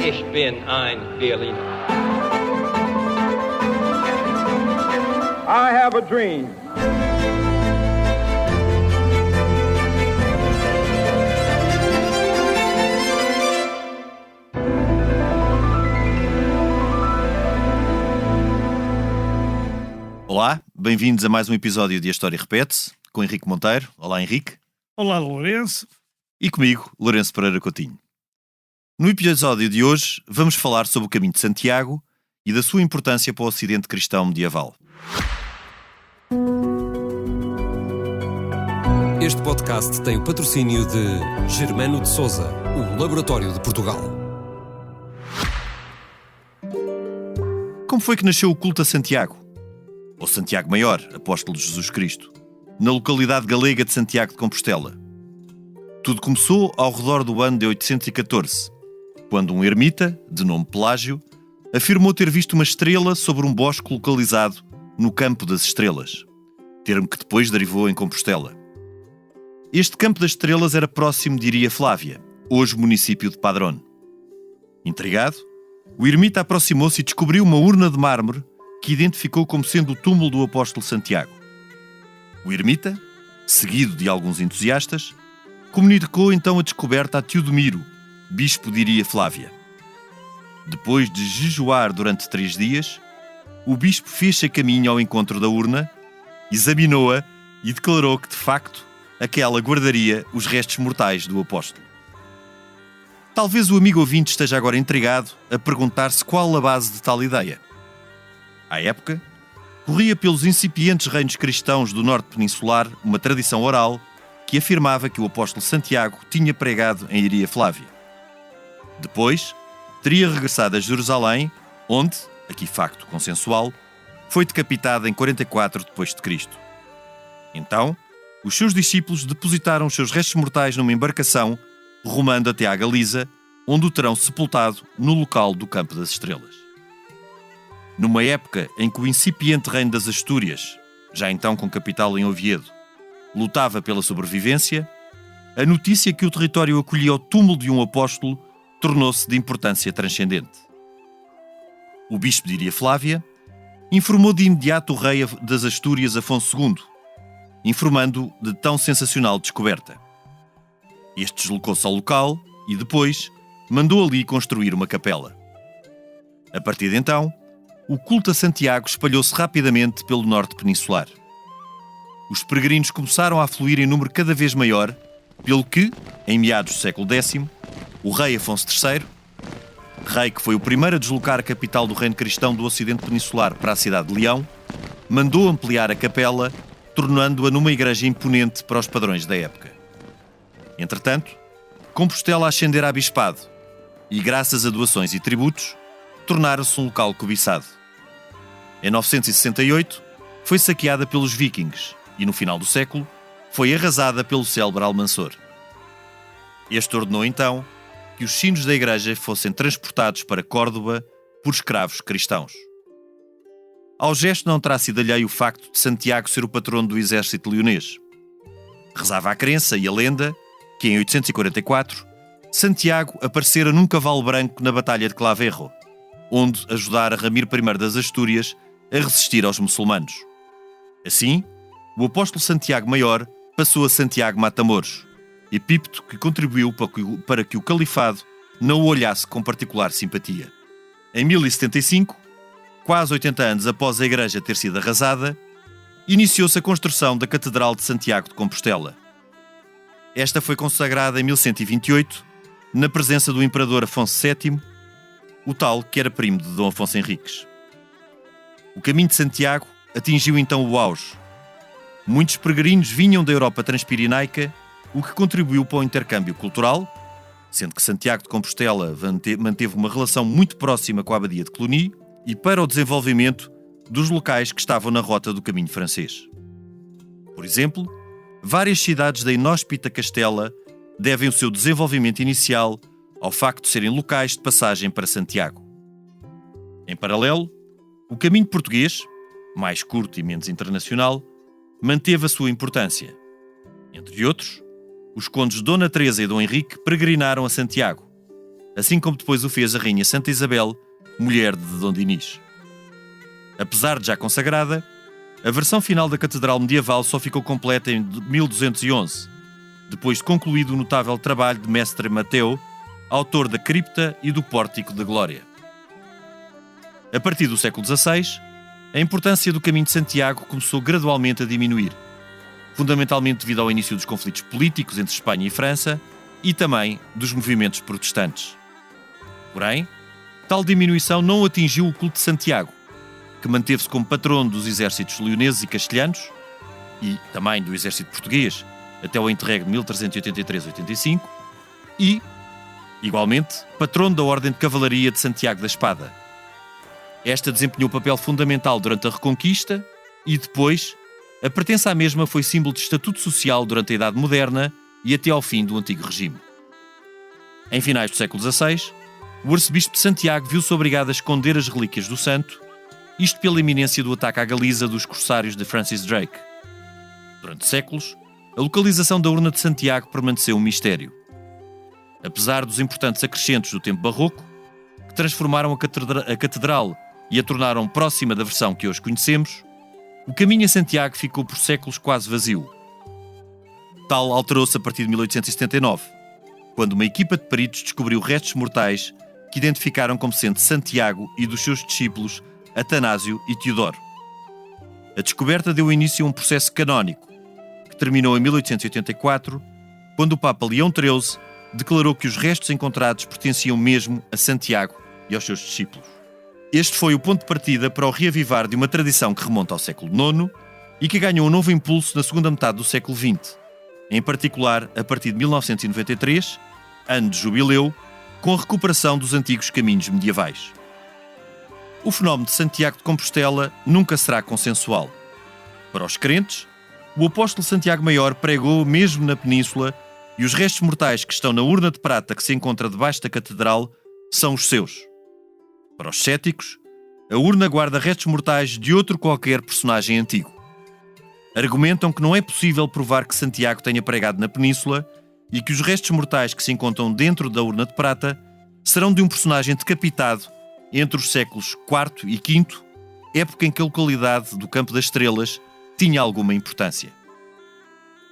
Ich bin ein Berliner. I have a dream. Olá, bem-vindos a mais um episódio de A História Repete-se, com Henrique Monteiro. Olá, Henrique. Olá, Lourenço. E comigo, Lourenço Pereira Coutinho. No episódio de hoje, vamos falar sobre o Caminho de Santiago e da sua importância para o Ocidente cristão medieval. Este podcast tem o patrocínio de Germano de Sousa, o Laboratório de Portugal. Como foi que nasceu o culto a Santiago? Ou Santiago Maior, apóstolo de Jesus Cristo, na localidade galega de Santiago de Compostela. Tudo começou ao redor do ano de 814, quando um ermita, de nome Pelágio, afirmou ter visto uma estrela sobre um bosque localizado no Campo das Estrelas, termo que depois derivou em Compostela. Este Campo das Estrelas era próximo de Iria Flávia, hoje município de Padrón. Intrigado, o ermita aproximou-se e descobriu uma urna de mármore que identificou como sendo o túmulo do apóstolo Santiago. O ermita, seguido de alguns entusiastas, comunicou então a descoberta a Teodomiro, bispo de Iria Flávia. Depois de jejuar durante 3 dias, o bispo fez-se a caminho ao encontro da urna, examinou-a e declarou que, de facto, aquela guardaria os restos mortais do apóstolo. Talvez o amigo ouvinte esteja agora intrigado a perguntar-se qual a base de tal ideia. À época, corria pelos incipientes reinos cristãos do norte peninsular uma tradição oral que afirmava que o apóstolo Santiago tinha pregado em Iria Flávia. Depois, teria regressado a Jerusalém, onde, aqui facto consensual, foi decapitado em 44 d.C. Então, os seus discípulos depositaram os seus restos mortais numa embarcação, rumando até à Galiza, onde o terão sepultado no local do Campo das Estrelas. Numa época em que o incipiente reino das Astúrias, já então com capital em Oviedo, lutava pela sobrevivência, a notícia que o território acolhia o túmulo de um apóstolo tornou-se de importância transcendente. O bispo de Iria Flávia informou de imediato o rei das Astúrias, Afonso II, informando de tão sensacional descoberta. Este deslocou-se ao local e depois mandou ali construir uma capela. A partir de então, o culto a Santiago espalhou-se rapidamente pelo norte peninsular. Os peregrinos começaram a afluir em número cada vez maior, pelo que, em meados do século X, o rei Afonso III, rei que foi o primeiro a deslocar a capital do reino cristão do Ocidente peninsular para a cidade de Leão, mandou ampliar a capela, tornando-a numa igreja imponente para os padrões da época. Entretanto, Compostela ascendera a bispado e, graças a doações e tributos, tornara-se um local cobiçado. Em 968, foi saqueada pelos vikings e, no final do século, foi arrasada pelo célebre Almansor. Este ordenou, então, que os sinos da igreja fossem transportados para Córdoba por escravos cristãos. Ao gesto não terá sido alheio o facto de Santiago ser o patrono do exército leonês. Rezava a crença e a lenda que, em 844, Santiago aparecera num cavalo branco na Batalha de Claverro, onde ajudara Ramiro I das Astúrias a resistir aos muçulmanos. Assim, o apóstolo Santiago Maior passou a Santiago Matamoros, epíteto que contribuiu para que o califado não o olhasse com particular simpatia. Em 1075, quase 80 anos após a igreja ter sido arrasada, iniciou-se a construção da Catedral de Santiago de Compostela. Esta foi consagrada em 1128, na presença do imperador Afonso VII, o tal que era primo de Dom Afonso Henriques. O Caminho de Santiago atingiu então o auge. Muitos peregrinos vinham da Europa transpirenaica, o que contribuiu para o intercâmbio cultural, sendo que Santiago de Compostela manteve uma relação muito próxima com a Abadia de Cluny, e para o desenvolvimento dos locais que estavam na rota do caminho francês. Por exemplo, várias cidades da inóspita Castela devem o seu desenvolvimento inicial ao facto de serem locais de passagem para Santiago. Em paralelo, o caminho português, mais curto e menos internacional, manteve a sua importância. Entre outros, os condes Dona Teresa e Dom Henrique peregrinaram a Santiago. assim como depois o fez a Rainha Santa Isabel, mulher de Dom Dinis. Apesar de já consagrada, a versão final da catedral medieval só ficou completa em 1211, depois de concluído o notável trabalho de Mestre Mateu, autor da cripta e do Pórtico da Glória. A partir do século XVI, a importância do Caminho de Santiago começou gradualmente a diminuir, fundamentalmente devido ao início dos conflitos políticos entre Espanha e França e também dos movimentos protestantes. Porém, tal diminuição não atingiu o culto de Santiago, que manteve-se como patrono dos exércitos leoneses e castelhanos e também do exército português até o interregno de 1383-85 e, igualmente, patrono da Ordem de Cavalaria de Santiago da Espada. Esta desempenhou papel fundamental durante a Reconquista e, depois, a pertença à mesma foi símbolo de estatuto social durante a Idade Moderna e até ao fim do Antigo Regime. Em finais do século XVI, o arcebispo de Santiago viu-se obrigado a esconder as relíquias do santo, isto pela iminência do ataque à Galiza dos corsários de Francis Drake. Durante séculos, a localização da urna de Santiago permaneceu um mistério. Apesar dos importantes acrescentos do tempo barroco, que transformaram a catedral e a tornaram próxima da versão que hoje conhecemos, o caminho a Santiago ficou por séculos quase vazio. Tal alterou-se a partir de 1879, quando uma equipa de peritos descobriu restos mortais que identificaram como sendo Santiago e dos seus discípulos Atanásio e Teodoro. A descoberta deu início a um processo canónico, que terminou em 1884, quando o Papa Leão XIII declarou que os restos encontrados pertenciam mesmo a Santiago e aos seus discípulos. Este foi o ponto de partida para o reavivar de uma tradição que remonta ao século IX e que ganhou um novo impulso na segunda metade do século XX, em particular a partir de 1993, ano de jubileu, com a recuperação dos antigos caminhos medievais. O fenómeno de Santiago de Compostela nunca será consensual. Para os crentes, o apóstolo Santiago Maior pregou mesmo na península e os restos mortais que estão na urna de prata que se encontra debaixo da catedral são os seus. Para os céticos, a urna guarda restos mortais de outro qualquer personagem antigo. Argumentam que não é possível provar que Santiago tenha pregado na península e que os restos mortais que se encontram dentro da urna de prata serão de um personagem decapitado entre os séculos IV e V, época em que a localidade do Campo das Estrelas tinha alguma importância.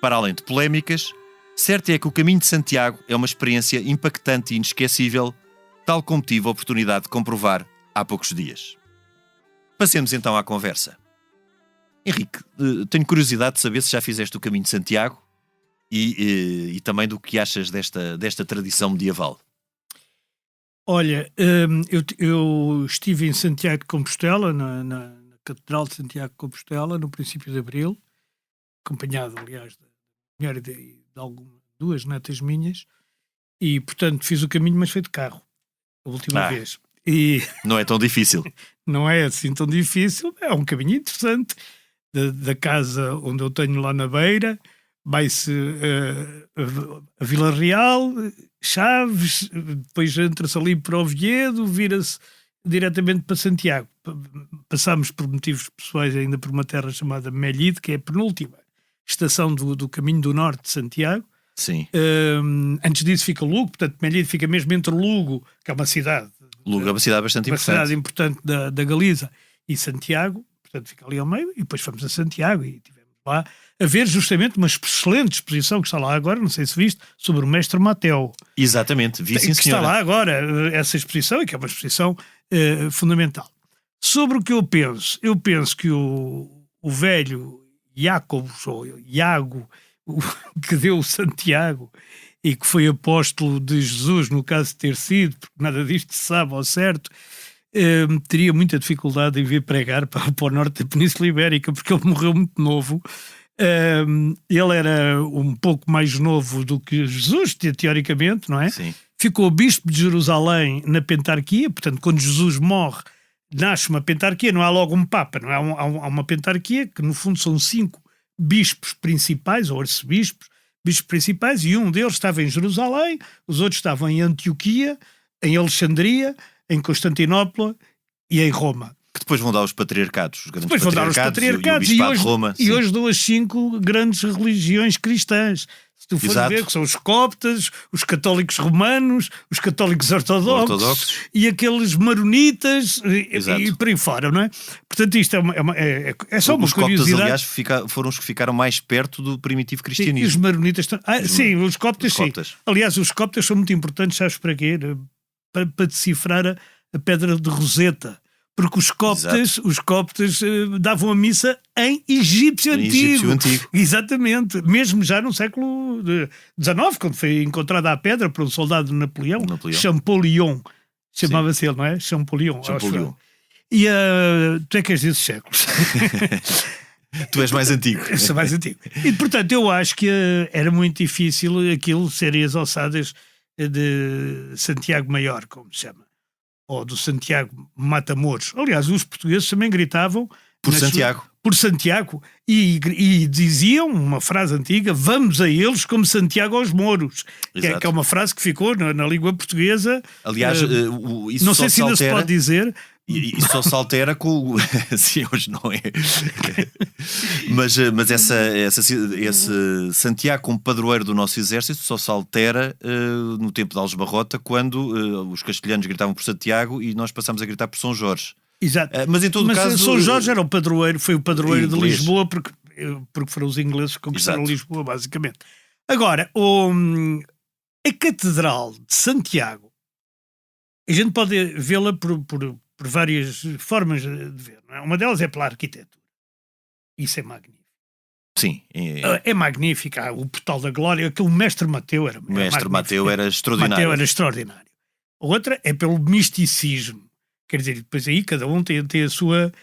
Para além de polémicas, certo é que o Caminho de Santiago é uma experiência impactante e inesquecível, tal como tive a oportunidade de comprovar há poucos dias. Passemos então à conversa. Henrique, tenho curiosidade de saber se já fizeste o Caminho de Santiago e também do que achas desta tradição medieval. Olha, eu estive em Santiago de Compostela, na Catedral de Santiago de Compostela, no princípio de abril, acompanhado, aliás, da mulher e de duas netas minhas, e, portanto, fiz o caminho, mas foi de carro, a última vez. E não é tão difícil. Não é assim tão difícil, é um caminho interessante, da casa onde eu tenho lá na beira, vai-se a Vila Real, Chaves, depois entra-se ali para Oviedo, vira-se diretamente para Santiago. Passámos por motivos pessoais ainda por uma terra chamada Melide, que é a penúltima estação do Caminho do Norte de Santiago. Sim. Antes disso fica Lugo, portanto Melide fica mesmo entre Lugo, que é uma cidade. Lugo é uma cidade bastante importante. Uma cidade importante da Galiza, e Santiago, portanto fica ali ao meio, e depois fomos a Santiago e tivemos lá a ver justamente uma excelente exposição que está lá agora, não sei se viste, sobre o Mestre Mateu. Exatamente, vi sim, que senhora. está lá agora, essa exposição, e que é uma exposição fundamental. Sobre o que eu penso que o velho Jacobus, ou Iago, que deu Santiago e que foi apóstolo de Jesus, no caso de ter sido, porque nada disto se sabe ao certo, teria muita dificuldade em vir pregar para o norte da Península Ibérica, porque ele morreu muito novo. Ele era um pouco mais novo do que Jesus, teoricamente, não é? Sim. Ficou bispo de Jerusalém na pentarquia, portanto, quando Jesus morre, nasce uma pentarquia, não há logo um papa, não é? Há uma pentarquia que, no fundo, são 5 bispos principais, ou arcebispos, bispos principais, e um deles estava em Jerusalém, os outros estavam em Antioquia, em Alexandria, em Constantinopla e em Roma. Que depois vão dar os patriarcados, os grandes Depois vão dar os patriarcados e o Bispado de Roma. e hoje dão as 5 grandes religiões cristãs. Se tu fores ver, que são os coptas, os católicos romanos, os católicos ortodoxos. E aqueles maronitas e por aí fora, não é? Portanto, isto é só uma curiosidade. Os coptas, aliás, foram os que ficaram mais perto do primitivo cristianismo. E os maronitas... sim, os coptas, sim. Aliás, os coptas são muito importantes, sabes para quê? Para decifrar a pedra de Roseta. Porque os coptas davam a missa em egípcio antigo. Exatamente. Mesmo já no século XIX, quando foi encontrada a pedra por um soldado de Napoleão. Champollion. Chamava-se ele, não é? Champollion. E tu é que és desses séculos. Tu és mais antigo. Eu sou mais antigo. E, portanto, eu acho que era muito difícil aquilo serem as ossadas de Santiago Maior, como se chama. Ou do Santiago Matamoros. Aliás, os portugueses também gritavam por Santiago e diziam uma frase antiga: vamos a eles como Santiago aos Mouros, que é uma frase que ficou na língua portuguesa. Aliás, isso não sei se ainda se pode dizer. E só se altera com sim, hoje não é. mas esse Santiago como padroeiro do nosso exército só se altera no tempo de Aljubarrota, quando os castelhanos gritavam por Santiago e nós passamos a gritar por São Jorge. Exato. Mas em todo caso, São Jorge era o padroeiro, foi o padroeiro de Lisboa, porque foram os ingleses que conquistaram Lisboa, basicamente. Agora, a Catedral de Santiago, a gente pode vê-la por várias formas de ver. Não é? Uma delas é pela arquitetura. Isso é magnífico. Sim. É magnífico. O Portal da Glória, aquele Mestre Mateu era magnífico. Mestre Mateu era extraordinário. Outra é pelo misticismo. Quer dizer, depois aí cada um tem a sua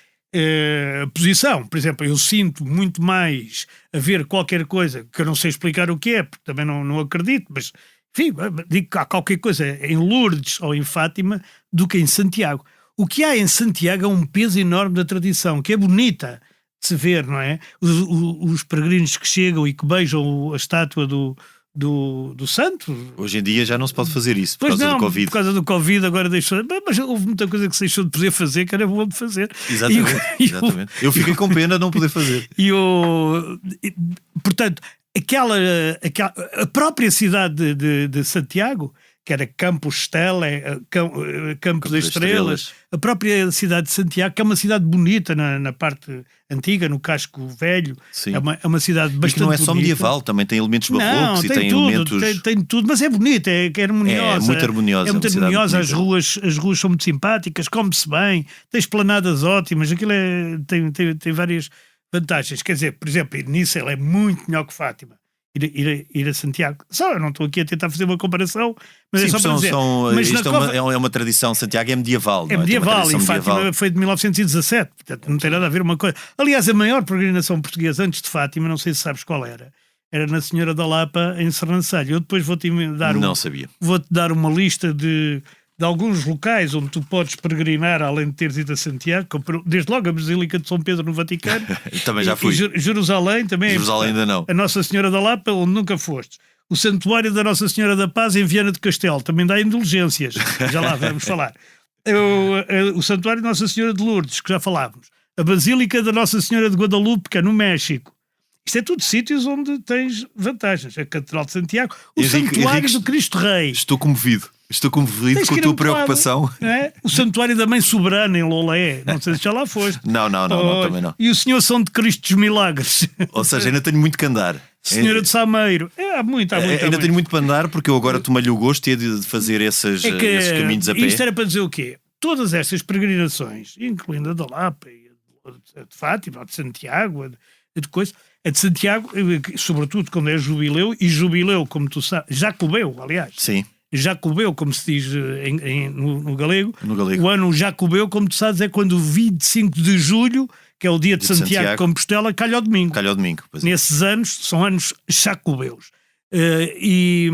posição. Por exemplo, eu sinto muito mais a ver qualquer coisa que eu não sei explicar o que é, porque também não acredito, mas enfim, digo que há qualquer coisa em Lourdes ou em Fátima do que em Santiago. O que há em Santiago é um peso enorme da tradição, que é bonita de se ver, não é? Os peregrinos que chegam e que beijam a estátua do santo. Hoje em dia já não se pode fazer isso por causa do Covid. Por causa do Covid agora deixou... Mas houve muita coisa que se deixou de poder fazer que era bom de fazer. Exatamente. Eu fiquei com pena de não poder fazer. Portanto, a própria cidade de Santiago, que era Campos Campo das Estrelas, a própria cidade de Santiago, que é uma cidade bonita na parte antiga, no casco velho. Sim. É uma cidade bastante bonita. E não é só medieval, também tem elementos barrocos e tem tudo, elementos... tem tudo, mas é bonita, é harmoniosa. É muito harmoniosa. É muito harmoniosa, as ruas são muito simpáticas, come-se bem, tem esplanadas ótimas, aquilo tem várias vantagens. Quer dizer, por exemplo, ir nisso ela é muito melhor que Fátima. Ir a Santiago. Só, eu não estou aqui a tentar fazer uma comparação, mas sim, é só para dizer. Mas é uma tradição, Santiago é medieval. É medieval, e Fátima foi de 1917, portanto não tem nada a ver uma coisa. Aliás, a maior peregrinação portuguesa antes de Fátima, não sei se sabes qual era na Senhora da Lapa, em Sernancelho. Eu depois vou-te dar uma lista de alguns locais onde tu podes peregrinar, além de teres ido a Santiago, desde logo a Basílica de São Pedro no Vaticano. Também já fui. Jerusalém também. Jerusalém ainda não. A Nossa Senhora da Lapa, onde nunca foste. O Santuário da Nossa Senhora da Paz em Viana de Castelo, também dá indulgências. Já lá vamos falar. O Santuário da Nossa Senhora de Lourdes, que já falávamos. A Basílica da Nossa Senhora de Guadalupe, que é no México. Isto é tudo sítios onde tens vantagens. A Catedral de Santiago, o Santuário do Cristo Rei. Estou comovido com a tua preocupação. É? O Santuário da Mãe Soberana em Lolé. Não sei se já lá foste. Não, também não. E o Senhor São de Cristo dos Milagres. Ou seja, ainda tenho muito que andar. Senhora de Sameiro. Há muito. Ainda tenho muito para andar, porque eu agora tomei-lhe o gosto de fazer esses caminhos a pé. Isto era para dizer o quê? Todas estas peregrinações, incluindo a da Lapa, a de Fátima, a de Santiago, a de coisa... A de Santiago, sobretudo quando é jubileu, e jubileu, como tu sabes, Jacobeu, aliás. Sim. Jacobeu, como se diz no galego. No galego. O ano Jacobeu, como tu sabes, é quando o 25 de julho, que é o dia de Santiago de Compostela, calha ao domingo. Nesses anos, são anos jacobeus. E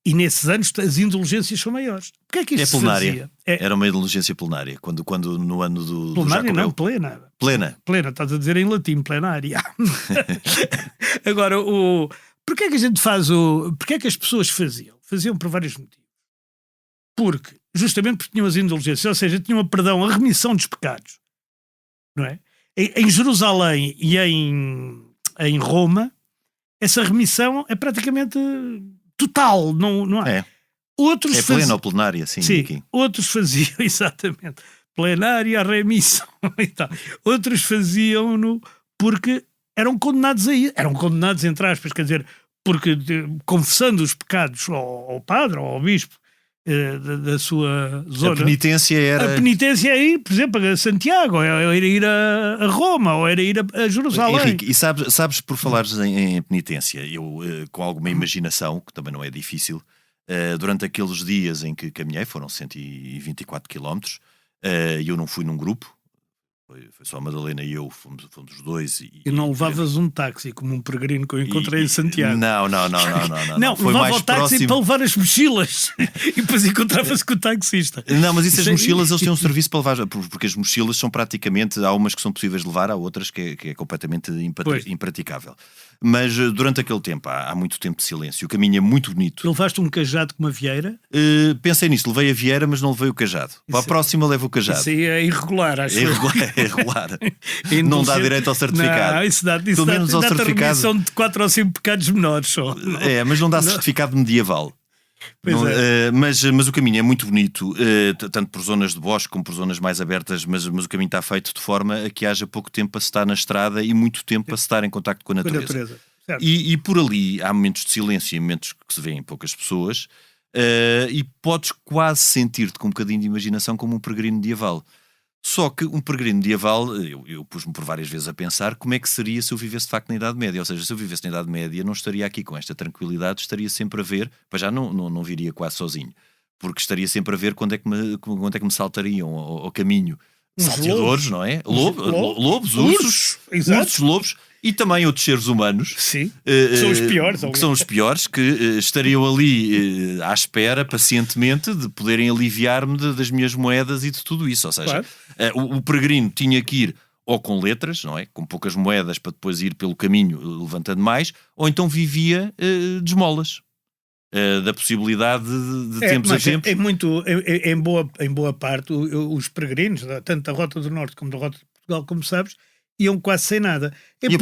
nesses anos as indulgências são maiores. Porquê é que isto se fazia? Era uma indulgência plenária, quando no ano do plenária Jacobeu. Não, plena. Plena, estás a dizer em latim, plenária. Agora, porquê é que a gente porquê é que as pessoas faziam? Faziam por vários motivos. Justamente porque tinham as indulgências, ou seja, tinham a remissão dos pecados. não é? Em Jerusalém e em Roma, essa remissão é praticamente total, não há. É. Outros É plena ou plenária, sim. Sim, Aqui. outros faziam, exatamente, plenária, remissão e tal. Outros faziam-no porque eram condenados a ir, eram condenados entre aspas, quer dizer, porque confessando os pecados ao padre ou ao bispo da sua zona. A penitência era... A penitência é ir, por exemplo, a Santiago, ou era ir a Roma, ou era ir a Jerusalém. Henrique, e sabes por falares em penitência, eu com alguma imaginação, que também não é difícil, durante aqueles dias em que caminhei, foram 124 quilómetros, e eu não fui num grupo, foi só a Madalena e eu, fomos os dois. E não levavas um táxi, como um peregrino que eu encontrei em Santiago. Não. Não, Foi levava mais o táxi próximo... para levar as mochilas e depois encontrava-se com o taxista. Não, mas isso as mochilas, eles têm um serviço para levar, porque as mochilas são praticamente, há umas que são possíveis de levar, há outras que é completamente impraticável. Mas durante aquele tempo, há muito tempo de silêncio, o caminho é muito bonito. E levaste um cajado com uma vieira? Pensei nisso, levei a vieira, mas não levei o cajado. Para a próxima levo o cajado. Isso aí é irregular, acho. É irregular. Não dá direito ao certificado. Não, isso dá Pelo menos ao certificado. Remissão de 4 ou 5 pecados menores só. Mas não dá certificado medieval. Não, mas o caminho é muito bonito, tanto por zonas de bosque como por zonas mais abertas, mas o caminho está feito de forma a que haja pouco tempo para se estar na estrada e muito tempo para se estar em contacto com a natureza. E por ali há momentos de silêncio e momentos que se vêem poucas pessoas, e podes quase sentir-te com um bocadinho de imaginação como um peregrino medieval. Só que um peregrino medieval, eu pus-me por várias vezes a pensar como é que seria se eu vivesse de facto na Idade Média. Ou seja, se eu vivesse na Idade Média, não estaria aqui com esta tranquilidade, estaria sempre a ver, para já não viria quase sozinho, porque estaria sempre a ver quando é que me saltariam ao caminho. Salteadores, não é? Lobos, ursos, lobos e também outros seres humanos. Sim, que são os piores. Que são os piores, que estariam ali à espera, pacientemente, de poderem aliviar-me das minhas moedas e de tudo isso. Ou seja, o peregrino tinha que ir ou com letras, não é? Com poucas moedas para depois ir pelo caminho levantando mais, ou então vivia de esmolas. Da possibilidade de tempos a tempos. Em boa parte, os peregrinos, tanto da Rota do Norte como da Rota de Portugal, como sabes, iam quase sem nada. É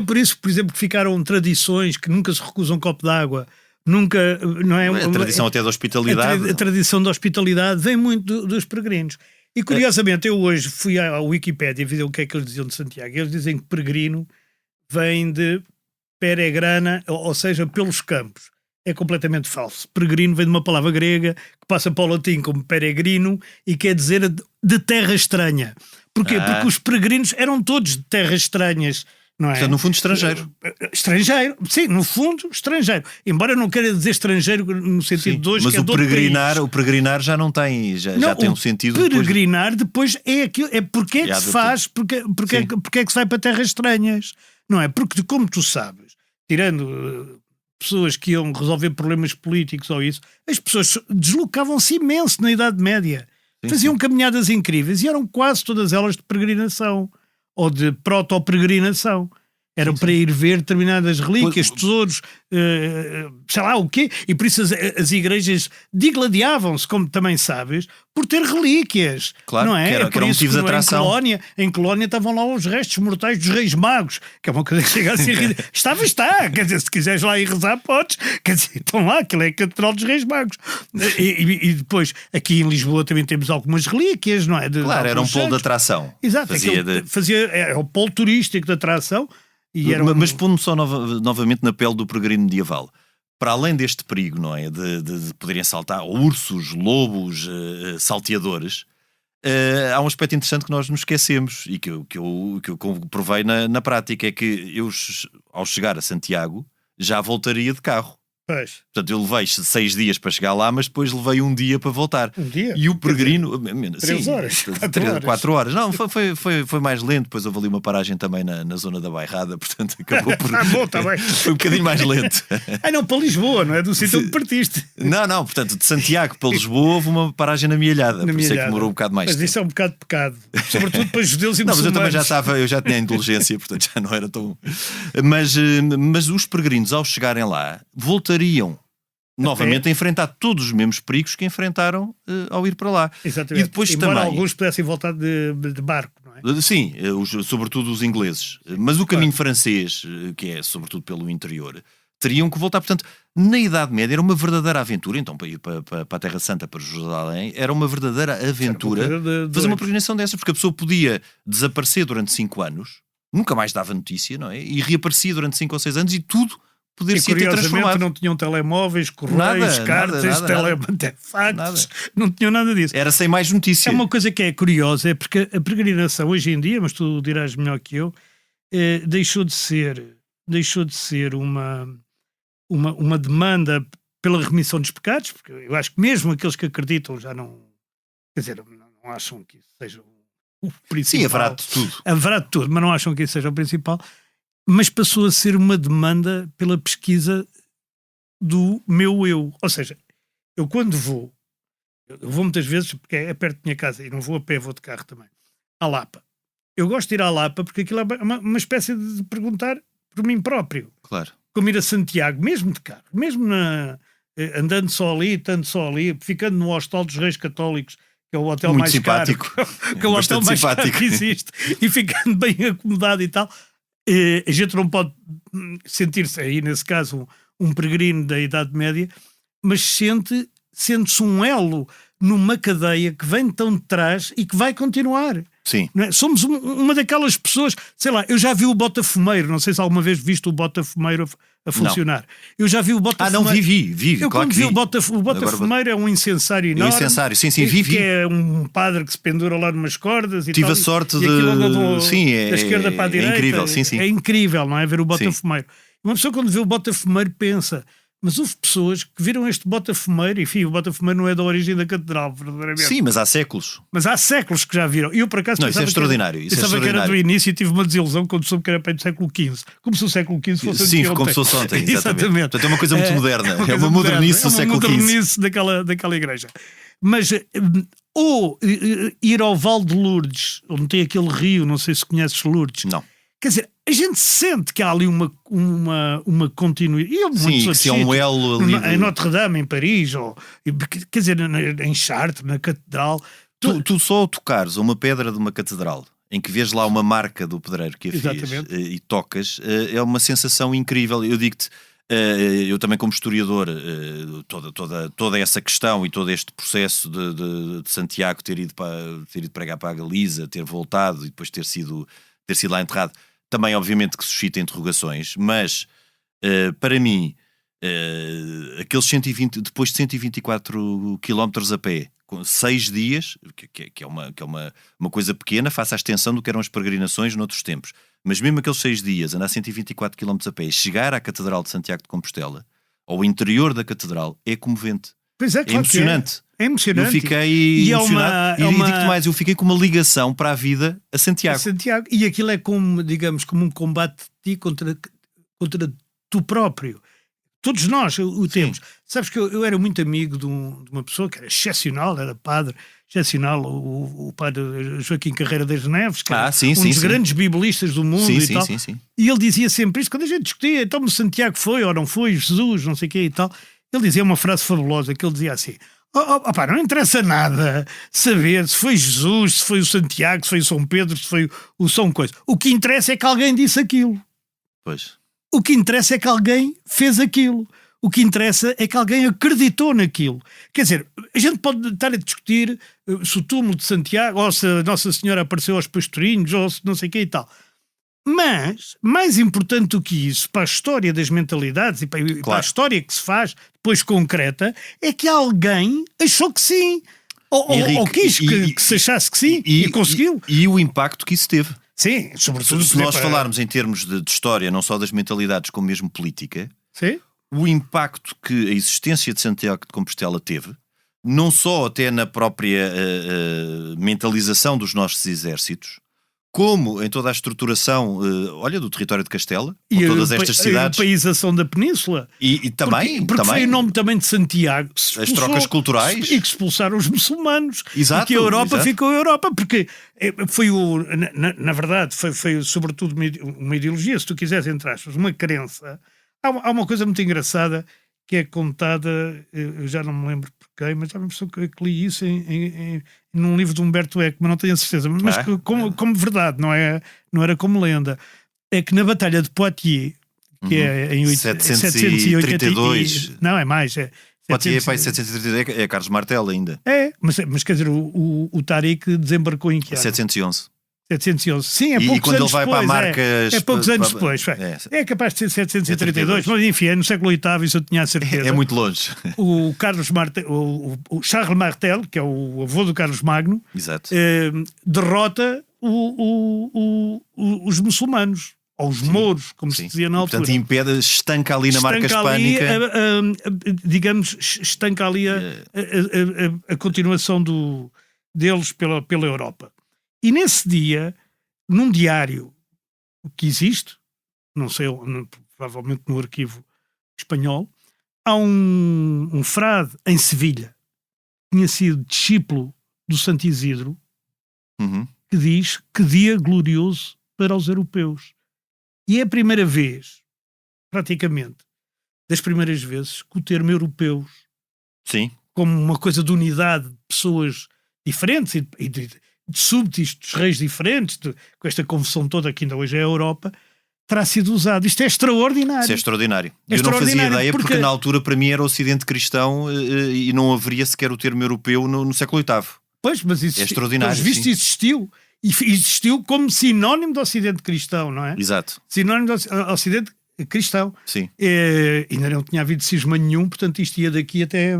por isso, por exemplo, que ficaram tradições que nunca se recusam um copo de água, nunca, não é? A tradição até da hospitalidade. A tradição da hospitalidade vem muito dos peregrinos. E curiosamente, eu hoje fui à Wikipédia ver o que é que eles diziam de Santiago. Eles dizem que peregrino vem de peregrana, ou seja, pelos campos. É completamente falso. Peregrino vem de uma palavra grega que passa para o latim como peregrino e quer dizer de terra estranha. Porquê? Porque os peregrinos eram todos de terras estranhas, não é? Portanto, no fundo, estrangeiro. Estrangeiro, sim, no fundo, estrangeiro. Embora eu não queira dizer estrangeiro no sentido de hoje, mas que é o peregrinar já não tem, já tem um sentido. Peregrinar depois é aquilo, é porque é que se faz, porque é que se vai para terras estranhas, não é? Porque, como tu sabes, tirando pessoas que iam resolver problemas políticos ou isso, as pessoas deslocavam-se imenso na Idade Média. Faziam caminhadas incríveis e eram quase todas elas de peregrinação ou de proto-peregrinação. Eram para ir ver determinadas relíquias, tesouros, sei lá o quê. E por isso as igrejas digladiavam-se, como também sabes, por ter relíquias. Claro, não é? Que era um motivo de atração. Em Colónia estavam lá os restos mortais dos Reis Magos, que é uma coisa que chega a ser ridícula. Está. Quer dizer, se quiseres lá ir rezar, podes. Quer dizer, estão lá, aquilo é a Catedral dos Reis Magos. E depois, aqui em Lisboa também temos algumas relíquias, não é? Claro, era um polo de atração. Exato, era o polo turístico de atração. Mas pondo-me só novamente na pele do peregrino medieval, para além deste perigo, não é, de poderem saltar ursos, lobos, salteadores, há um aspecto interessante que nós nos esquecemos e que eu comprovei na prática, é que eu, ao chegar a Santiago, já voltaria de carro. Pois. Portanto, eu levei 6 dias para chegar lá, mas depois levei um dia para voltar. Um dia? E o peregrino... 3 horas? 4 horas. Não, foi mais lento. Depois houve ali uma paragem também na zona da Bairrada, portanto acabou por... Tá bem. Foi um bocadinho mais lento. Não, para Lisboa, não é? Do sítio onde partiste. Não, portanto, de Santiago para Lisboa houve uma paragem na Mialhada. Por isso é que demorou um bocado mais tempo. Mas isso é um bocado de pecado. Sobretudo para judeus e muçulmanos. Mas eu também eu já tinha indulgência, portanto já não era tão... Mas os peregrinos, ao chegarem lá, voltariam novamente a enfrentar todos os mesmos perigos que enfrentaram ao ir para lá. Exatamente. E depois embora também... alguns pudessem voltar de barco, não é? é? Sim, sobretudo os ingleses. Mas o caminho francês, que é sobretudo pelo interior, teriam que voltar. Portanto, na Idade Média era uma verdadeira aventura. Então, para ir para a Terra Santa, para Jerusalém, era uma verdadeira aventura fazer uma peregrinação dessas, porque a pessoa podia desaparecer durante 5 anos, nunca mais dava notícia, não é? E reaparecia durante 5 ou 6 anos e tudo poder-se ter transformado. Não tinham telemóveis, correios, cartas, telefax, não tinham nada disso. Era sem mais notícia. É uma coisa que é curiosa, é porque a peregrinação hoje em dia, mas tu dirás melhor que eu, deixou de ser uma demanda pela remissão dos pecados, porque eu acho que mesmo aqueles que acreditam já não, quer dizer, não acham que isso seja o principal. Sim, haverá de tudo. Haverá de tudo, mas não acham que isso seja o principal. Mas passou a ser uma demanda pela pesquisa do meu eu. Ou seja, eu quando vou muitas vezes, porque é perto da minha casa, e não vou a pé, vou de carro também, à Lapa. Eu gosto de ir à Lapa porque aquilo é uma espécie de perguntar por mim próprio. Claro. Como ir a Santiago, mesmo de carro, mesmo andando só ali, estando só ali, ficando no Hostal dos Reis Católicos, que é o hotel muito mais simpático. caro, que é o hotel mais caro que existe, e ficando bem acomodado e tal. A gente não pode sentir-se aí, nesse caso, um peregrino da Idade Média, mas sente-se um elo numa cadeia que vem tão de trás e que vai continuar. Sim. Não é? Somos uma daquelas pessoas, sei lá, eu já vi o Botafumeiro, não sei se alguma vez viste o Botafumeiro a funcionar. Não. Eu já vi o Botafumeiro. Não, vi. Eu claro quando vi o Botafumeiro é um incensário enorme. Um incensário, sim, vi. Que é um padre que se pendura lá numas cordas e Tive tal. a sorte sim, da esquerda para a direita. É incrível, sim. É incrível, não é? Ver o Botafumeiro. Uma pessoa quando vê o Botafumeiro pensa, mas houve pessoas que viram este Botafumeiro, enfim, o Botafumeiro não é da origem da catedral, verdadeiramente. Sim, mas há séculos. Mas há séculos que já viram. E eu, por acaso, isso é extraordinário. Pensava que era do início e tive uma desilusão quando soube que era para o século XV. Como se o século XV fosse Sim, como se fosse ontem. Exatamente. Portanto, é uma coisa muito moderna. É uma modernice do século XV. É uma modernice daquela igreja. Mas, ou ir ao Val de Lourdes, onde tem aquele rio, não sei se conheces Lourdes. Não. Quer dizer, a gente sente que há ali uma continuidade. Sim, que é um elo ali. Em Notre-Dame, em Paris, quer dizer, em Chartres, na Catedral. Tu só tocares a uma pedra de uma catedral, em que vês lá uma marca do pedreiro que a fez e tocas, é uma sensação incrível. Eu digo-te, eu também como historiador, toda essa questão e todo este processo de Santiago ter ido pregar para a Galiza, ter voltado e depois ter sido lá enterrado, também obviamente que suscita interrogações, mas para mim aqueles 120, depois de 124 km a pé, com 6 dias, que é uma coisa pequena face à extensão do que eram as peregrinações noutros tempos, mas mesmo aqueles 6 dias, andar 124 km a pé e chegar à Catedral de Santiago de Compostela, ao interior da Catedral, é comovente. Pois é, claro, emocionante. É emocionante. Eu fiquei emocionado. E digo-te mais, eu fiquei com uma ligação para a vida a Santiago. E aquilo é como, digamos, como um combate de ti contra tu próprio. Todos nós o temos. Sim. Sabes que eu era muito amigo de uma pessoa que era excepcional, era padre excepcional, o padre Joaquim Carreira das Neves, que era um dos grandes biblistas do mundo e tal. Sim. E ele dizia sempre isso, quando a gente discutia, então Santiago foi ou não foi, Jesus, não sei o quê e tal. Ele dizia uma frase fabulosa, que ele dizia assim: não interessa nada saber se foi Jesus, se foi o Santiago, se foi o São Pedro, se foi o São Coisa. O que interessa é que alguém disse aquilo. Pois. O que interessa é que alguém fez aquilo. O que interessa é que alguém acreditou naquilo. Quer dizer, a gente pode estar a discutir se o túmulo de Santiago, ou se a Nossa Senhora apareceu aos pastorinhos, ou se não sei o que e tal. Mas, mais importante do que isso, para a história das mentalidades e para a história que se faz depois concreta, é que alguém achou que sim. Ou quis que se achasse que sim e conseguiu. E o impacto que isso teve. Sim, sobretudo. Se nós falarmos em termos de história, não só das mentalidades, como mesmo política, sim? O impacto que a existência de Santiago de Compostela teve, não só até na própria mentalização dos nossos exércitos, como em toda a estruturação, do território de Castela, com todas estas cidades. A europeização da península. E também... Porque foi em nome também de Santiago. As trocas culturais. E que expulsaram os muçulmanos. Exato. E que a Europa ficou a Europa. Porque foi na verdade, foi sobretudo uma ideologia, se tu quiseres, entre aspas, uma crença. Há uma coisa muito engraçada, que é contada, eu já não me lembro por quem, mas já me impressão que li isso num livro de Humberto Eco, mas não tenho a certeza, mas como verdade, não era como lenda. É que na Batalha de Poitiers, que é em 732. Não, é mais. Poitiers, 732, é Carlos Martel ainda. Mas quer dizer, o Tariq desembarcou em que ano? 711. 711. Sim, é poucos anos depois. E quando ele vai para a marca... É poucos anos depois. É capaz de ser 732, mas enfim, é no século VIII, isso eu tinha a certeza. É muito longe. O Carlos Martel, o Charles Martel, que é o avô do Carlos Magno, exato, derrota os muçulmanos, ou os mouros, como se dizia na altura. Portanto, estanca ali na marca hispânica. Digamos, estanca ali a continuação deles pela Europa. E nesse dia, num diário que existe, não sei, provavelmente no arquivo espanhol, há um frade em Sevilha, que tinha sido discípulo do Santo Isidro, que diz: que dia glorioso para os europeus. E é a primeira vez, praticamente, das primeiras vezes, que o termo europeus, como uma coisa de unidade de pessoas diferentes e de súbditos, de reis diferentes, com esta confusão toda que ainda hoje é a Europa, terá sido usado. Isto é extraordinário. Isso é extraordinário. Eu não fazia ideia porque na altura para mim era o Ocidente cristão e não haveria sequer o termo europeu no século VIII. Pois, mas isso é extraordinário. Mas visto existiu. E existiu como sinónimo do Ocidente cristão, não é? Exato. Sinónimo do Ocidente cristão. Sim. Ainda não tinha havido cisma nenhum, portanto isto ia daqui até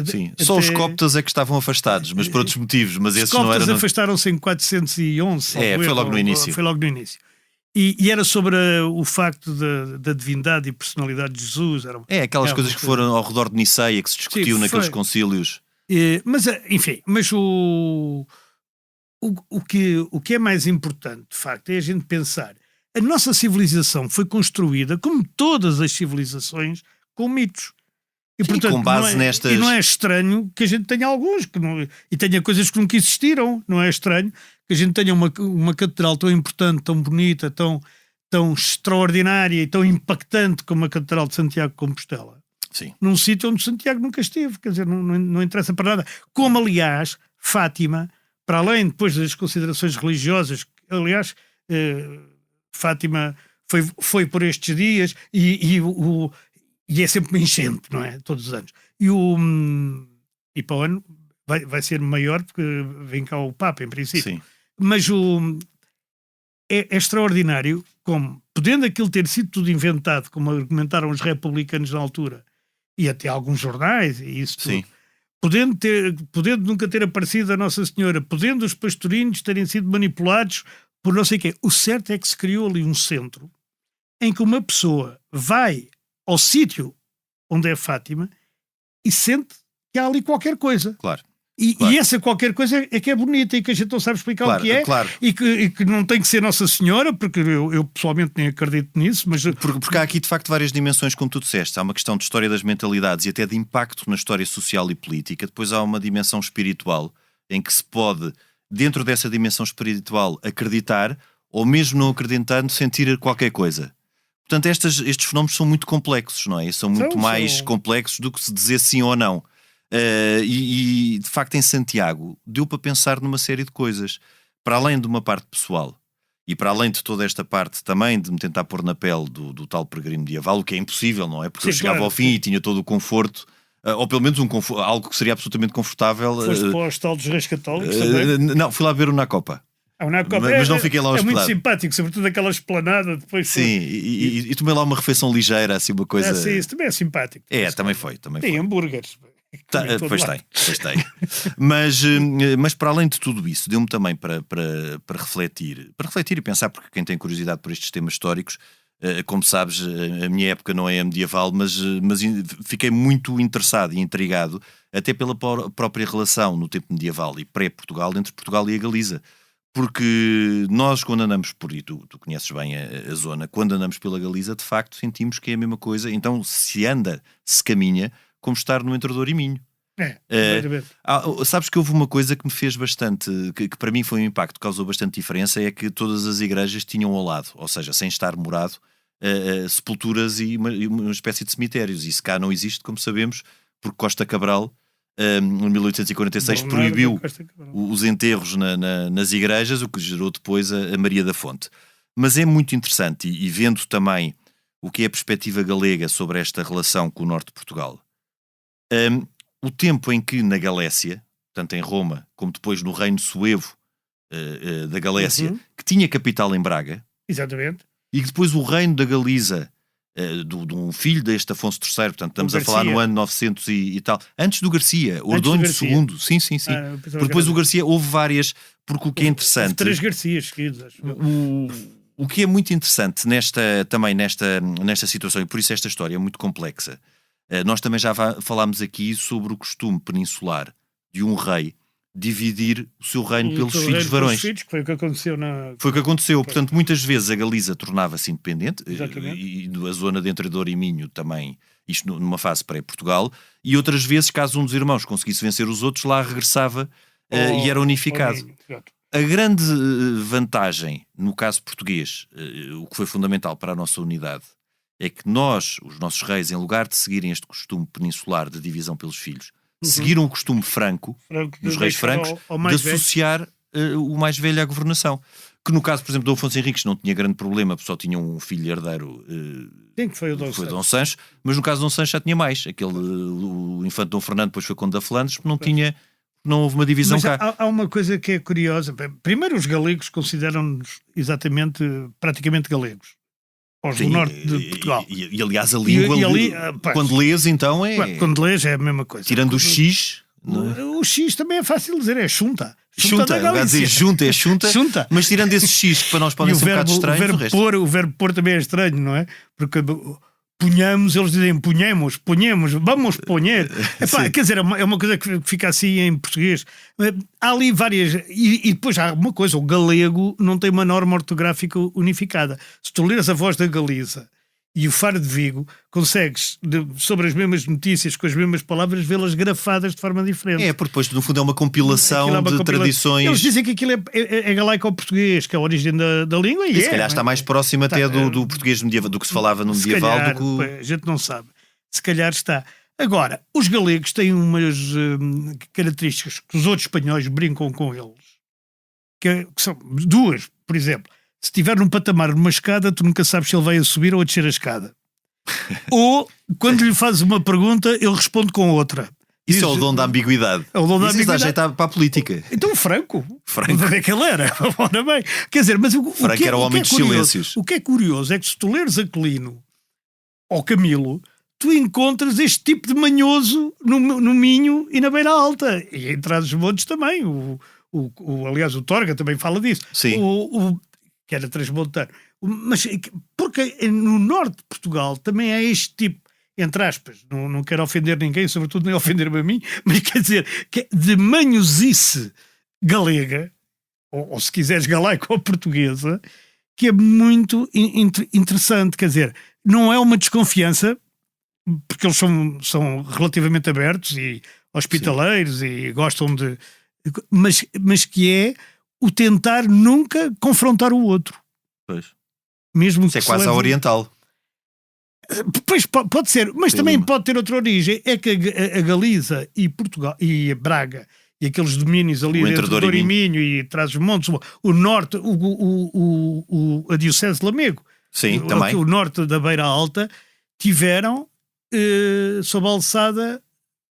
sim. Só os coptas é que estavam afastados, mas por outros motivos. Mas esses não eram. Os coptas afastaram-se em 411. Foi logo no início. Foi logo no início. E era sobre o facto da divindade e personalidade de Jesus. Aquelas coisas que foram ao redor de Niceia, que se discutiu naqueles concílios. Mas, enfim, o que é mais importante, de facto, é a gente pensar. A nossa civilização foi construída, como todas as civilizações, com mitos. E, portanto, com base nestas... E não é estranho que a gente tenha alguns, e tenha coisas que nunca existiram. Não é estranho que a gente tenha uma catedral tão importante, tão bonita, tão extraordinária e tão impactante como a Catedral de Santiago de Compostela. Sim. Num sítio onde Santiago nunca esteve. Quer dizer, não interessa para nada. Como, aliás, Fátima, para além depois das considerações religiosas, aliás, Fátima foi por estes dias e é sempre uma enchente, não é? Todos os anos. E para o ano vai ser maior porque vem cá o Papa, em princípio. Sim. Mas é extraordinário como, podendo aquilo ter sido tudo inventado, como argumentaram os republicanos na altura, e até alguns jornais e isso tudo, podendo nunca ter aparecido a Nossa Senhora, podendo os pastorinhos terem sido manipulados por não sei o quê. O certo é que se criou ali um centro em que uma pessoa vai ao sítio onde é Fátima e sente que há ali qualquer coisa. Claro. E essa qualquer coisa é que é bonita e que a gente não sabe explicar o que é. Claro. E que não tem que ser Nossa Senhora, porque eu pessoalmente nem acredito nisso. Mas... Porque há aqui de facto várias dimensões, como tu disseste. Há uma questão de história das mentalidades e até de impacto na história social e política. Depois há uma dimensão espiritual em que se pode, dentro dessa dimensão espiritual, acreditar ou mesmo não acreditando, sentir qualquer coisa. Portanto, estes fenómenos são muito complexos, não é? São muito mais complexos do que se dizer sim ou não. E de facto em Santiago deu para pensar numa série de coisas, para além de uma parte pessoal e para além de toda esta parte também de me tentar pôr na pele do tal peregrino medieval, o que é impossível, não é? Porque eu chegava ao fim e tinha todo o conforto, ou pelo menos algo que seria absolutamente confortável. Foste para o Hostal dos Reis Católicos também? Não, fui lá ver o Na Copa. Mas não fiquei lá hospedado. É muito simpático, sobretudo aquela esplanada depois. Sim, e tomei lá uma refeição ligeira, assim, uma coisa... Sim, isso também é simpático. Também foi. Tem hambúrgueres. Pois tem. Mas para além de tudo isso, deu-me também para refletir e pensar, porque quem tem curiosidade por estes temas históricos, como sabes, a minha época não é a medieval, mas fiquei muito interessado e intrigado até pela própria relação no tempo medieval e pré-Portugal entre Portugal e a Galiza. Porque nós, quando andamos por aí, tu conheces bem a zona, quando andamos pela Galiza, de facto sentimos que é a mesma coisa. Então se caminha como estar no Entre Douro e Minho. Sabes que houve uma coisa que me fez bastante, que para mim foi um impacto, causou bastante diferença, é que todas as igrejas tinham ao lado, ou seja, sem estar morado, sepulturas e uma espécie de cemitérios. Isso cá não existe, como sabemos, porque Costa Cabral, em 1846, proibiu os enterros nas igrejas, o que gerou depois a Maria da Fonte. Mas é muito interessante, e vendo também o que é a perspectiva galega sobre esta relação com o norte de Portugal. O tempo em que na Galécia, tanto em Roma como depois no reino suevo da Galécia, que tinha capital em Braga, exatamente, e que depois o reino da Galiza, de um filho deste Afonso III, portanto estamos a falar no ano 900 e tal, antes do Garcia, Ordonho II, sim. Porque depois o Garcia houve várias, porque o que é interessante... Houve 3 Garcias seguidos, acho. O que é muito interessante nesta situação, e por isso esta história é muito complexa, nós também já falámos aqui sobre o costume peninsular de um rei dividir o seu reino pelos filhos varões. Que foi o que aconteceu Foi o que aconteceu. Portanto, muitas vezes a Galiza tornava-se independente, e a zona de entre Douro e Minho também, isto numa fase pré-Portugal, e outras vezes, caso um dos irmãos conseguisse vencer os outros, lá regressava e era unificado. A grande vantagem, no caso português, o que foi fundamental para a nossa unidade, é que nós, os nossos reis, em lugar de seguirem este costume peninsular de divisão pelos filhos, seguiram o costume franco dos reis francos de associar o mais velho à governação. Que no caso, por exemplo, do Afonso Henriques não tinha grande problema, porque só tinha um filho herdeiro, que foi o Dom Sancho, mas no caso de Dom Sancho já tinha mais. O infante Dom Fernando depois foi conde da Flandres, porque não houve uma divisão cá. Há uma coisa que é curiosa. Primeiro, os galegos consideram-nos praticamente galegos. Os do norte de Portugal. E aliás, a língua, quando lês, então quando lês é a mesma coisa. Tirando o X... O X também é fácil de dizer, é chunta. Chunta, dizer junta é chunta, mas tirando esse X que para nós podem ser um bocado estranhos, o verbo pôr também é estranho, não é? Porque punhamos, eles dizem punhemos, vamos ponher. Quer dizer, é uma coisa que fica assim em português. Há ali várias... E depois há uma coisa, o galego não tem uma norma ortográfica unificada. Se tu leres a Voz da Galiza e o Faro de Vigo, consegues, sobre as mesmas notícias, com as mesmas palavras, vê-las grafadas de forma diferente. Porque depois, no fundo, é uma compilação tradições... Eles dizem que aquilo é galaico ao português, que é a origem da língua. E se calhar está mais próximo até do português medieval, do que se falava no medieval. A gente não sabe. Se calhar está. Agora, os galegos têm umas características que os outros espanhóis brincam com eles. Que são duas, por exemplo. Se estiver num patamar numa escada, tu nunca sabes se ele vai a subir ou a descer a escada. Ou, quando lhe fazes uma pergunta, ele responde com outra. Isso é o dom da ambiguidade. É o dom da ambiguidade. Isso dá jeito para a política. Então, Franco. Onde é que ele era? Ora bem. Quer dizer, mas Franco era o homem dos silêncios. O que é curioso é que se tu leres Aquilino ou Camilo, tu encontras este tipo de manhoso no Minho e na Beira Alta. E em Trás-os-Montes também. Aliás, o Torga também fala disso. Sim. Que era transmontano. Mas porque no norte de Portugal também há este tipo, entre aspas, não quero ofender ninguém, sobretudo nem ofender-me a mim, mas quer dizer, que é de manhosice galega, ou se quiseres galaico ou portuguesa, que é muito interessante. Quer dizer, não é uma desconfiança, porque eles são relativamente abertos e hospitaleiros. Sim. E gostam de... Mas que é o tentar nunca confrontar o outro. Pois. Mesmo isso é quase a oriental. Pois pode ser, mas também pode ter outra origem. É que a Galiza e Portugal e a Braga e aqueles domínios ali entre Douro e Minho e Trás-os-Montes, o norte, a Diocese de Lamego, sim, também. O norte da Beira Alta, tiveram sob a alçada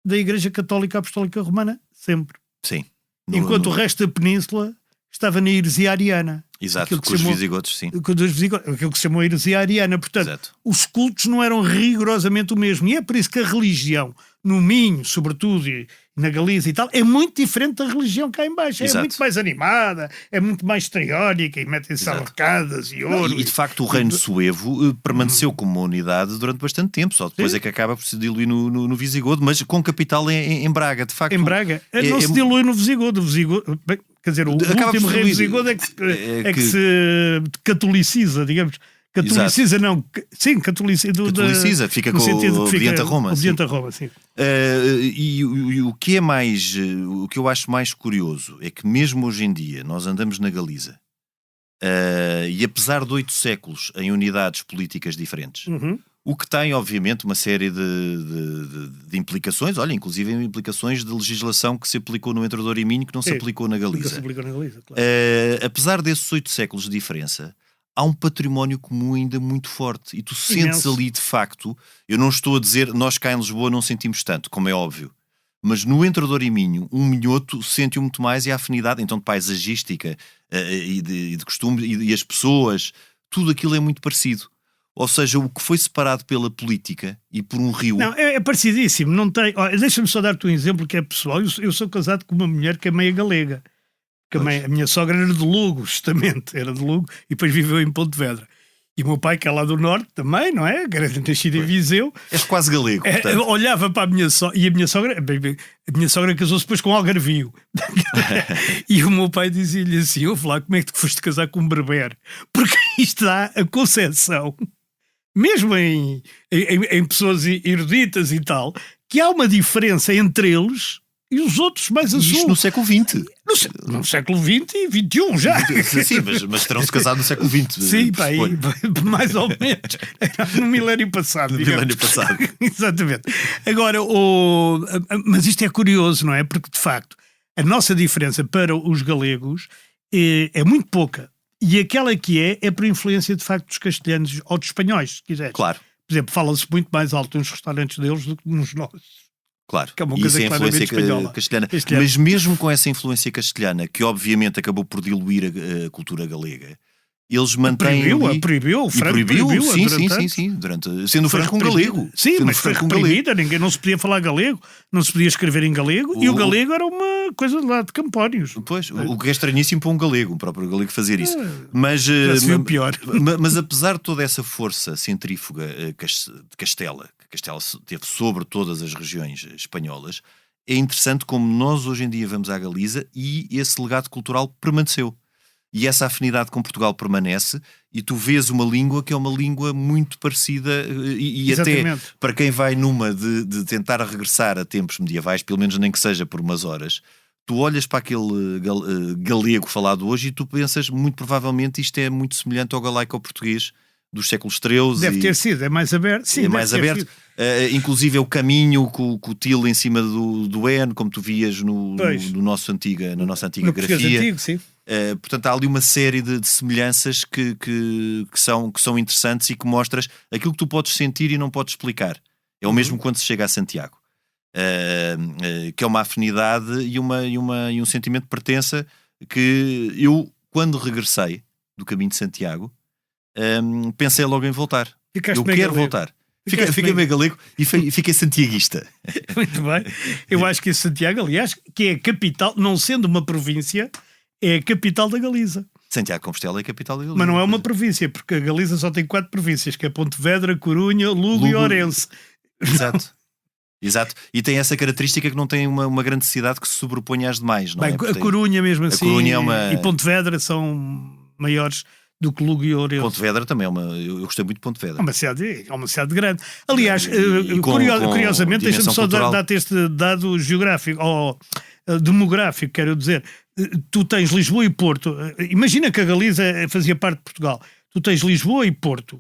da Igreja Católica Apostólica Romana, sempre. Sim. Enquanto o resto da península estava na heresia ariana. Exato, com os visigodos, sim. Aquilo que se chamou heresia ariana. Portanto, exato. Os cultos não eram rigorosamente o mesmo. E é por isso que a religião, no Minho, sobretudo, e na Galiza e tal, é muito diferente da religião cá em baixo. Exato. É muito mais animada, é muito mais teórica, e metem-se arcadas e ouro. E de facto o reino suevo permaneceu como uma unidade durante bastante tempo. Só depois é que acaba por se diluir no Visigodo, mas com capital em Braga, de facto. Em Braga. Não se dilui no Visigodo. Quer dizer, o último rei visigodo é que se catoliciza, digamos. Catoliciza, exato. Não. Sim, catoliciza, fica com o obediente a Roma. Obediente a Roma, sim. E o que é mais... O que eu acho mais curioso é que mesmo hoje em dia nós andamos na Galiza E apesar de 8 séculos em unidades políticas diferentes, Uhum. o que tem, obviamente, uma série de implicações, olha, inclusive implicações de legislação que se aplicou no Entre Douro e Minho que não se aplicou na Nunca se Galiza. aplicou na Galiza, claro. Apesar desses 8 séculos de diferença, há um património comum ainda muito forte. E tu sentes Imenso. ali, de facto, eu não estou a dizer, nós cá em Lisboa não sentimos tanto, como é óbvio. Mas no Entre Douro e Minho, um minhoto sente-o muito mais e a afinidade, então, de paisagística e de costumes e as pessoas, tudo aquilo é muito parecido. Ou seja, o que foi separado pela política e por um rio... Não, é parecidíssimo. Não tem... Olha, deixa-me só dar-te um exemplo que é pessoal. Eu sou casado com uma mulher que é meia galega. Que a minha sogra era de Lugo, justamente. Era de Lugo e depois viveu em Pontevedra. E o meu pai, que é lá do Norte também, não é? Que era nascido em Viseu. És quase galego, portanto. Olhava para a minha sogra, e a minha sogra casou-se depois com Algarvio. E o meu pai dizia-lhe assim: ouve lá, como é que tu foste casar com um berber? Porque isto dá a concepção, mesmo em pessoas eruditas e tal, que há uma diferença entre eles e os outros mais a Isto sul. no século XX. No século XX e XXI já. Sim, mas terão-se casado no século XX. Sim, pá, suponho. mais ou menos. No milénio passado. No digamos. milénio passado. Exatamente. Agora, mas isto é curioso, não é? Porque, de facto, a nossa diferença para os galegos é muito pouca. E aquela que é por influência, de facto, dos castelhanos ou dos espanhóis, se quiseres. Claro, Por exemplo, fala-se muito mais alto nos restaurantes deles do que nos nossos. claro. Que é uma E coisa isso é a influência claramente espanhola. castelhana. Castelhana. Mas mesmo com essa influência castelhana, que obviamente acabou por diluir a cultura galega, eles mantêm Proibiu, o E Franco proibiu, sim, durante anos. sim. Sendo o Franco um galego. Sim, Sendo mas foi Franco um galego. reprimida, ninguém não se podia falar galego, não se podia escrever em galego, e o galego era uma coisa lá de Campónios. Pois, o que é estranhíssimo para um galego, um próprio galego fazer isso. Mas, Já se viu pior. mas apesar de toda essa força centrífuga de Castela, que Castela teve sobre todas as regiões espanholas, é interessante como nós hoje em dia vamos à Galiza e esse legado cultural permaneceu. E essa afinidade com Portugal permanece, e tu vês uma língua que é uma língua muito parecida, e até Exatamente. para quem vai numa de tentar regressar a tempos medievais, pelo menos nem que seja por umas horas, tu olhas para aquele galego falado hoje e tu pensas, muito provavelmente isto é muito semelhante ao galaico ao português dos séculos XIII. Deve ter sido, é mais aberto. Sim, é mais deve ter aberto. sido. Inclusive é o caminho com o til em cima do N, como tu vias na nossa antiga No português grafia. antigo, sim. Portanto, há ali uma série de semelhanças que são interessantes e que mostras aquilo que tu podes sentir e não podes explicar. É o mesmo quando se chega a Santiago, que é uma afinidade e um sentimento de pertença que eu, quando regressei do caminho de Santiago, pensei logo em voltar. Ficaste Eu meio quero galego. voltar. Ficaste Fiquei meio- meio galego e fiquei santiaguista. Muito bem. Eu acho que Santiago, aliás, que é a capital, não sendo uma província, é a capital da Galiza. Santiago de Compostela é a capital da Galiza. Mas não é uma província, porque a Galiza só tem 4 províncias, que é Pontevedra, Corunha, Lugo e Lugo. Ourense. Exato. Exato. E tem essa característica que não tem uma grande cidade que se sobreponha às demais, não Bem, é? a Porque tem- Corunha mesmo assim Corunha é uma- e Pontevedra são maiores do que Lugo e Ourense. Pontevedra também é eu gostei muito de É Pontevedra. uma cidade grande. Aliás, E com curiosamente, deixa-me dimensão só cultural. dar-te este dado geográfico, ou demográfico, quero dizer. Tu tens Lisboa e Porto. Imagina que a Galiza fazia parte de Portugal. Tu tens Lisboa e Porto.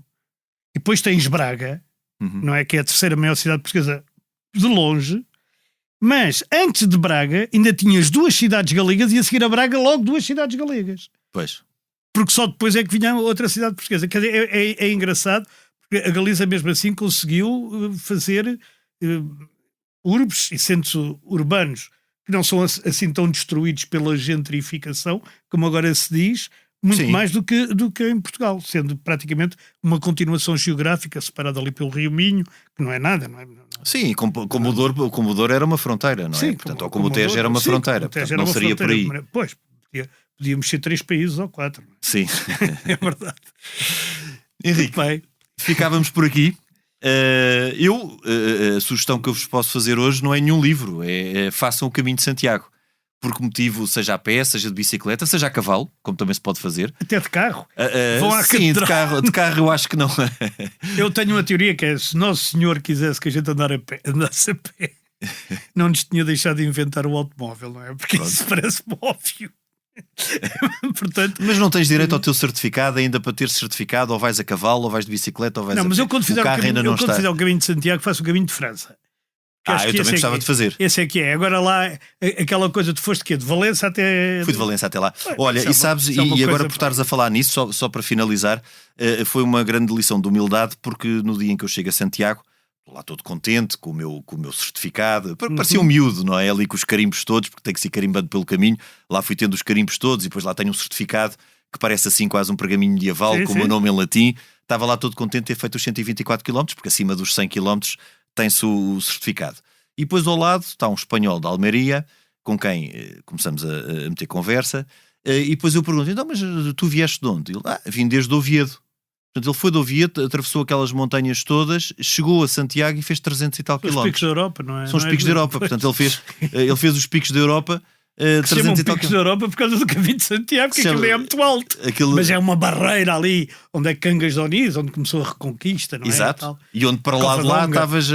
E depois tens Braga, Uhum. não é? Que é a terceira maior cidade portuguesa de longe. Mas antes de Braga ainda tinhas 2 cidades galegas e a seguir a Braga logo 2 cidades galegas. Pois. Porque só depois é que vinha outra cidade portuguesa. Quer dizer, é engraçado, porque a Galiza mesmo assim conseguiu fazer urbes e centros urbanos que não são assim tão destruídos pela gentrificação, como agora se diz, muito Sim. mais do que em Portugal, sendo praticamente uma continuação geográfica separada ali pelo Rio Minho, que não é nada, não é? Sim, como o Douro era uma fronteira, não é? Sim, Portanto, ou como o Tejo era uma sim, fronteira. o Tejo Portanto, era não uma seria por aí. fronteira. Pois, podíamos ser 3 países ou 4. Sim. É verdade. Henrique, Muito bem. ficávamos por aqui. A sugestão que eu vos posso fazer hoje não é nenhum livro, façam o caminho de Santiago. Por que motivo, seja a pé, seja de bicicleta, seja a cavalo, como também se pode fazer. Até de carro. Vão à Sim, catedral. de carro eu acho que não. Eu tenho uma teoria que é: se Nosso Senhor quisesse que a gente andasse a pé, não nos tinha deixado de inventar o automóvel, não é? Porque isso parece-me óbvio. Portanto, Mas não tens direito ao teu certificado ainda para ter certificado, ou vais a cavalo, ou vais de bicicleta, ou vais não, a mas pé. eu quando fizer o carro ainda não quando está. fizer o caminho de Santiago, faço o caminho de França. Que acho Eu que também esse gostava de fazer. Esse é que é. Agora lá, aquela coisa, tu foste quê? De Valença até... Fui de Valença até lá. Olha, isso é e sabes, isso é uma e agora coisa por estares a falar nisso, só para finalizar, foi uma grande lição de humildade, porque no dia em que eu chego a Santiago, estou lá todo contente com o meu certificado, parecia um miúdo, não é? Ali com os carimbos todos, porque tem que ser carimbando pelo caminho. Lá fui tendo os carimbos todos e depois lá tenho um certificado que parece assim quase um pergaminho medieval, Sim, com o sim. meu nome em latim. Estava lá todo contente de ter feito os 124 km, porque acima dos 100 km tem-se o certificado. E depois ao lado está um espanhol de Almeria, com quem começamos a meter conversa, e depois eu pergunto, então, mas tu vieste de onde? Ele, vim desde Oviedo. Portanto, ele foi de Oviedo, atravessou aquelas montanhas todas, chegou a Santiago e fez 300 e tal Os quilómetros. picos da Europa, não é? São os Não é picos da Europa. Portanto, ele fez os picos da Europa, que se chamam 300 e tal picos da Europa por causa do caminho de Santiago, porque Se chama- aquilo é muito alto. Aquilo- Mas é uma barreira ali, onde é Cangas de Onís, onde começou a reconquista, não é? Exato. Tal. E onde para lá de lá Covadonga. estavas...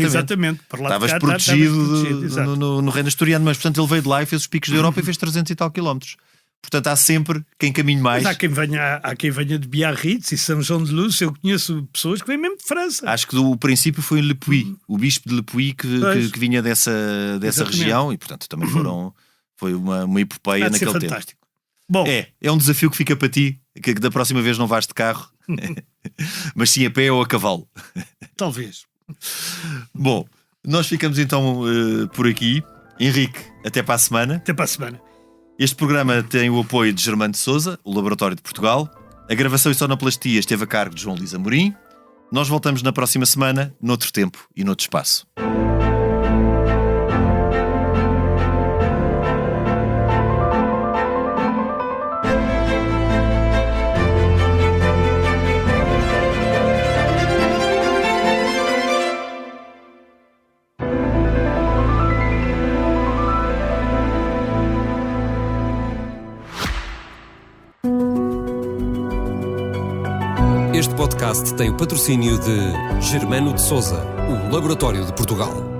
Exatamente. Por lá de Estavas cá, protegido exato. no reino asturiano, mas portanto ele veio de lá e fez os picos da Europa e fez 300 e tal quilómetros. Portanto há sempre quem caminhe mais. Mas há quem venha de Biarritz e São João de Luz. Eu conheço pessoas que vêm mesmo de França. Acho que o princípio foi em Le Puy, o bispo de Le Puy Pois. que vinha dessa Exatamente. região e portanto também foi uma epopeia Há de ser naquele tempo. fantástico. Bom, É um desafio que fica para ti, que da próxima vez não vais de carro, mas sim a pé ou a cavalo. talvez. Bom, nós ficamos então por aqui. Henrique, até para a semana. Até para a semana. Este programa tem o apoio de Germano de Sousa, o Laboratório de Portugal. A gravação e sonoplastia esteve a cargo de João Luís Amorim. Nós voltamos na próxima semana, noutro tempo e noutro espaço. Este podcast tem o patrocínio de Germano de Sousa, o Laboratório de Portugal.